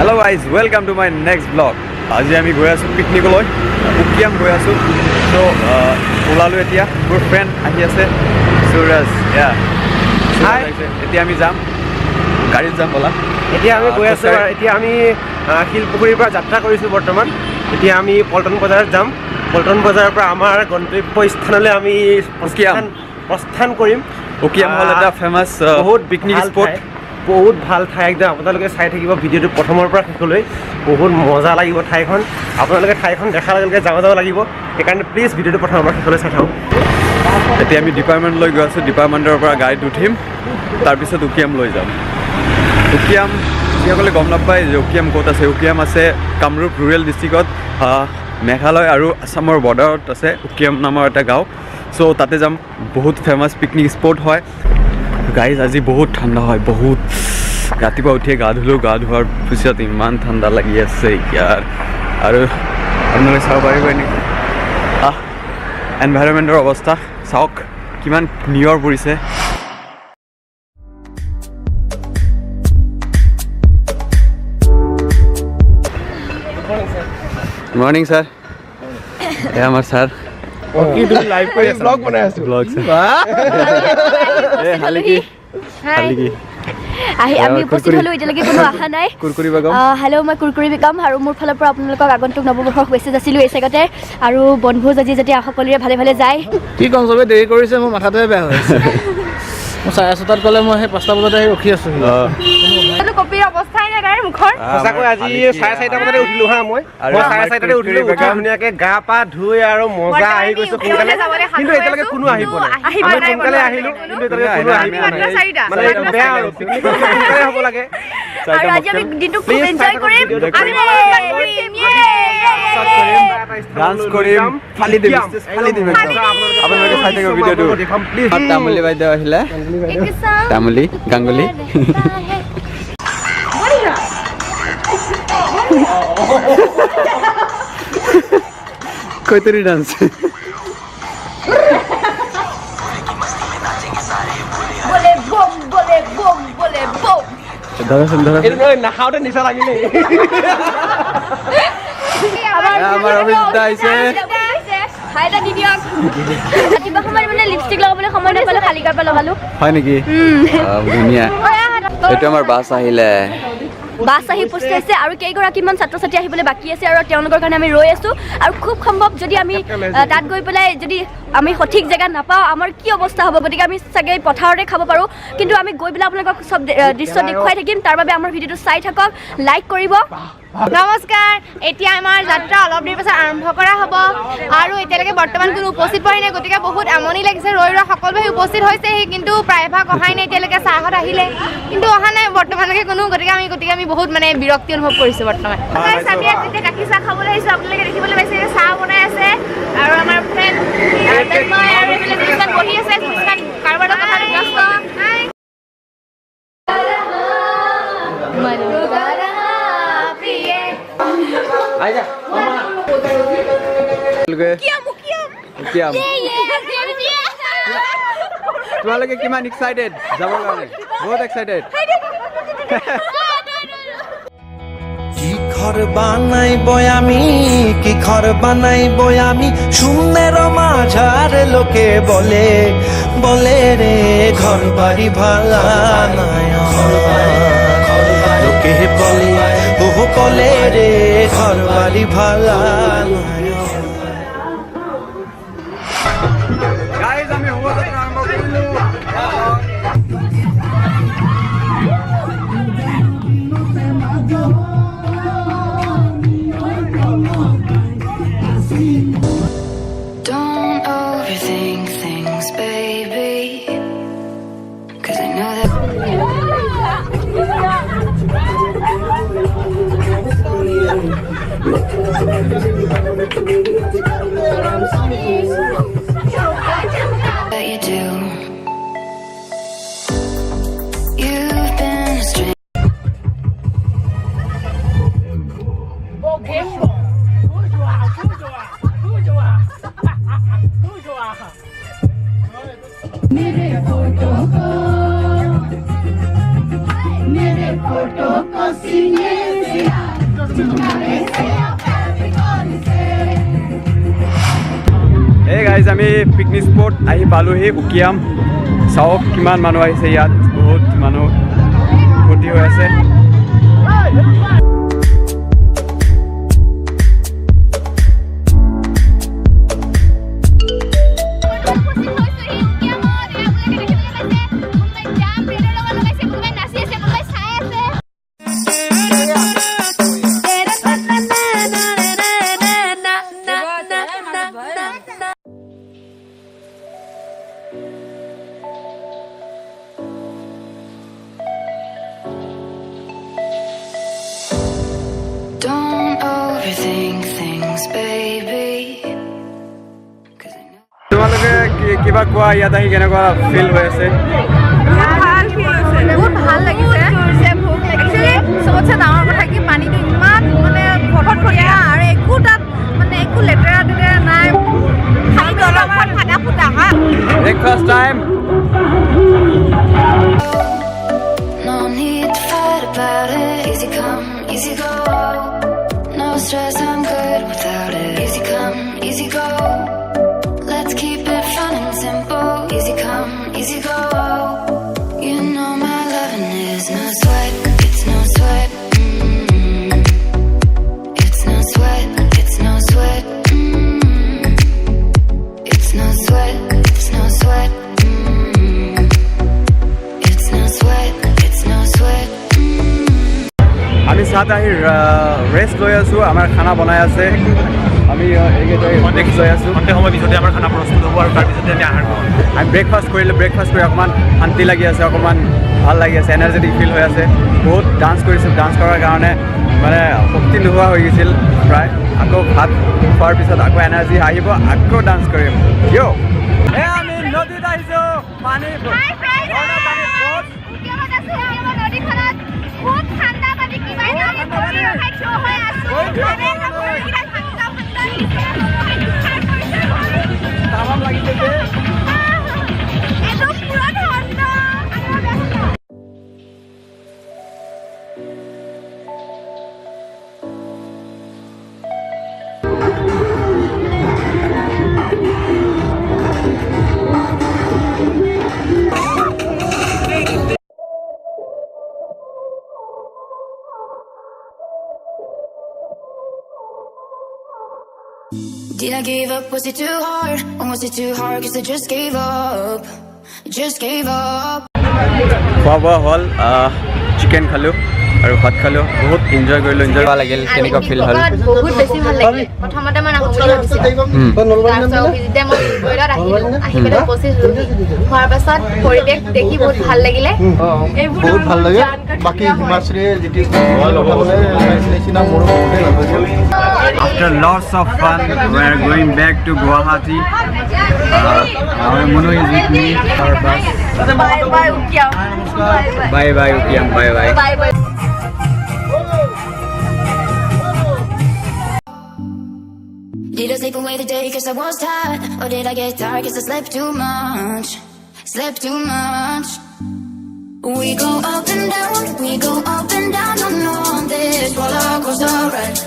Hello guys, welcome to my next vlog. আজি আমি গৈ আছো পিকনিকলৈ উকিয়াম গৈ আছো তো ওলালো এতিয়া মোৰ ফ্ৰেণ্ড আহি আছে সুৰজ হাই এতিয়া আমি যাম গাড়ীত যাম বলা এতিয়া আমি গৈ আছো এতিয়া আমি শিলপুখুৰীৰ পৰা যাত্ৰা কৰিছো বৰ্তমান এতিয়া আমি পল্টন বজাৰত যাম পল্টন বজাৰৰ পৰা আমাৰ গন্তব্য স্থানলৈ আমি প্ৰস্থান কৰিম উকিয়াম হ'ল এটা ফেমাছ বহুত পিকনিক স্পট বহুত ভাল ঠাই একদম আপোনালোকে চাই থাকিব ভিডিঅ'টো প্ৰথমৰ পৰা শেষলৈ বহুত মজা লাগিব ঠাইখন আপোনালোকে ঠাইখন দেখাৰ লগে লগে যাব লাগিব সেইকাৰণে প্লিজ ভিডিঅ'টো প্ৰথমৰ পৰা শেষলৈ চাই থাকক এতিয়া আমি ডিপাৰ্টমেণ্টলৈ গৈ আছোঁ ডিপাৰ্টমেণ্টৰ পৰা গাড়ীত উঠিম তাৰপিছত উকিয়াম লৈ যাম উকিয়াম যিসকলে গম নাপায় যে উকিয়াম ক'ত আছে উকিয়াম আছে কামৰূপ ৰুৰেল ডিষ্ট্ৰিক্টত মেঘালয় আৰু আছামৰ বৰ্ডাৰত আছে উকিয়াম নামৰ এটা গাঁও চ' তাতে যাম বহুত ফেমাছ পিকনিক স্পট হয় গাইজ আজি বহুত ঠাণ্ডা হয় বহুত ৰাতিপুৱা উঠিয়ে গা ধুলোঁ গা ধোৱাৰ পিছত ইমান ঠাণ্ডা লাগি আছে ইয়াৰ আৰু আপোনালোকে চাব পাৰিব নেকি এনভাইৰনমেণ্টৰ অৱস্থা চাওক কিমান নিয়ৰ পৰিছে মৰ্নিং ছাৰ এয়া আমাৰ ছাৰ লাইভ কৰি ব্লগ বনাই আছো ব্লগ আমি উপস্থিত হলো এতিয়ালৈকে কোনো আহা নাই হেল্ল' মই কুৰকুৰি বেগম আৰু মোৰ ফালৰ পৰা আপোনালোকক আগন্তুক নৱবৰ্ষৰ শুভেচ্ছা যাচিলোঁ এই চেগতে আৰু বনভোজ আজি যাতে সকলোৰে ভালে ভালে যায় কি ক'ম চবে দেৰি কৰিছে মোৰ মাথাটোৱে বেয়া হৈ আছে মই 6:30 ক'লে মই সেই 5টা বজাতে ৰখি আছোঁ কপিৰ অৱস্থাই নাই তাইৰ মুখৰ সঁচাকৈ আজি 4:30 বজাতে উঠিলো হা মই 4:30 উঠিলো ধুনীয়াকে গা পা ধুই আৰু মজা আহি গৈছো সোনকালে কিন্তু এতিয়ালৈকে কোনো আহি পোৱা নাই আমি সোনকালে আহিলো কিন্তু এতিয়ালৈকে কোনো আহি পোৱা নাই মানে এইটো বেয়া আৰু পিকনিক সোনকালে হ'ব লাগে আৰু আজি আমি দিনটো খুব এনজয় কৰিম আমি ডান্স কৰিম ফালি দিম আপোনালোকে চাই থাকিব ভিডিঅ'টো তামুলী বাইদেউ আহিলে তামুলী গাংগুলী কৈতৰি ডান্স নাখাওঁতে নিচা লাগিলে আমাৰ অভিজিতা আহিছে ৰাতিপুৱা সময়ত মানে লিপষ্টিক লগাবলৈ সময় নাপালোঁ খালী কাপা লগালোঁ হয় নেকি ধুনীয়া এইটো আমাৰ বাছ আহিলে বাছ আহি উপস্থিত হৈছে আৰু কেইগৰাকীমান ছাত্ৰ ছাত্ৰী আহিবলৈ বাকী আছে আৰু তেওঁলোকৰ কাৰণে আমি ৰৈ আছোঁ আৰু খুব সম্ভৱ যদি আমি তাত গৈ পেলাই যদি আমি সঠিক জেগা নাপাওঁ আমাৰ কি অৱস্থা হ'ব গতিকে আমি চাগে পথাৰতে খাব পাৰোঁ কিন্তু আমি গৈ পেলাই আপোনালোকক চব দৃশ্য দেখুৱাই থাকিম তাৰ বাবে আমাৰ ভিডিঅ'টো চাই থাকক লাইক কৰিব নমস্কাৰ এতিয়া আমাৰ যাত্ৰা অলপ দেৰি পাছত আৰম্ভ কৰা হ'ব আৰু এতিয়ালৈকে বৰ্তমান কোনো উপস্থিত হোৱা নাই গতিকে বহুত আমনি লাগিছে ৰৈ সকলোৱে উপস্থিত হৈছেহি কিন্তু প্ৰায়ভাগ অহাই নাই এতিয়ালৈকে চাহত আহিলে কিন্তু অহা নাই বৰ্তমানলৈকে কোনো গতিকে আমি বহুত মানে বিৰক্তি অনুভৱ কৰিছোঁ বৰ্তমান আমি এতিয়া গাখীৰ চাহ খাবলৈ আহিছোঁ আপোনালোকে দেখিবলৈ পাইছে চাহ বনাই আছে আৰু আমাৰ ফ্ৰেণ্ড বহি আছে কাৰোবাৰ লগত ব্যস্ত তোমালোকে কিমান এক্সাইটেড যাবৰ কাৰণে বহুত এক্সাইটেড কি ঘর বানাইব আমি কি ঘর বানাইব আমি শূন্যের মাঝার লোকে বলে বলে রে ঘর বাড়ি ভালা নাই লোকে বলে ও বলে রে ঘর বাড়ি ভালা নাই গাইজ আমি শোভাযাত্ৰা আৰম্ভ কৰিলোঁ Don't overthink things, baby, 'cause I know that you do. You've been a stranger. मेरे फोटो को सीने से এই গাইজ আমি পিকনিক স্পট আহি পালোহি উকিয়াম চাওক কিমান মানুহ আহিছে ইয়াত বহুত মানুহ ফূৰ্তি হৈ আছে Don't overthink things, baby. 'Cause I know. তোমালোকে কিবা কোৱা ইয়াত আহি কেনেকুৱা ফিল হৈ আছে বহুত ভাল লাগিছে চবতছে ডাঙৰ কথা কি পানীটো ইমান মানে ফটফটীয়া আৰু একো তাত মানে একো লেতেৰা তেতেৰা নাই অলপমান ফাটা ফুটা breakfast time No need to fight about it. Easy come, easy go. No stress, I'm good without it. Easy come, easy go. Let's keep it fun and simple. Easy come, easy go. You know my loving is no sweat. It's no sweat. It's no sweat. It's no sweat. It's no sweat. It's no sweat. It's no sweat. It's no sweat. আমি চাত আহি rest লৈ আছোঁ আমাৰ খানা বনাই আছে আমি এইকেইটাই ৰেষ্ট লৈ আছোঁ সময় পিছতে আমাৰ খানা প্ৰস্তুত হ'ব আৰু তাৰপিছতে আমি আহাৰ কৰোঁ আমি ব্ৰেকফাষ্ট কৰিলোঁ ব্ৰেকফাষ্ট কৰি অকণমান শান্তি লাগি আছে অকণমান ভাল লাগি আছে এনাৰ্জেটিক ফিল হৈ আছে বহুত ডান্স কৰিছোঁ ডান্স কৰাৰ কাৰণে মানে শক্তি নোহোৱা হৈ গৈছিল প্ৰায় আকৌ ভাত খোৱাৰ পিছত আকৌ এনাৰ্জি আহিব আকৌ ডান্স কৰিম কিয় আমি নদীত আহিছোঁ পানী বহুত ঠাণ্ডা পানী কিবা Did I give up? Was it too hard? Or was it too hard? 'Cause I just gave up. Just gave up. খোৱা বোৱা হ'ল চিকেন খালোঁ আৰু ভাত খালোঁ বহুত এনজয় কৰিলোঁ এনজয় ভাল লাগিল কেনেকুৱা ফিল হ'ল বহুত বেছি ভাল লাগিলে প্ৰথমতে মই নাহো বুলি ভাবিছিলোঁ তাৰপিছত ভিজিটে মই কৰিলত আহি পেলাই উপস্থিত হ'লোঁ হোৱাৰ পাছত পৰিৱেশ দেখি বহুত ভাল লাগিলে বহুত ভাল লাগে বাকী হিমাশ্ৰীয়ে যেতিয়া মোৰো বহুতেই ভাল লাগিল After lots of fun, we are going back to Guwahati. Our Monu is with me. Our bus. Bye bye Ukiam. Bye bye Ukiam. Bye bye. Bye bye. Did I sleep away the day 'cause I was tired? Or did I get tired 'cause I slept too much? Slept too much. We go up and down on this roller coaster ride.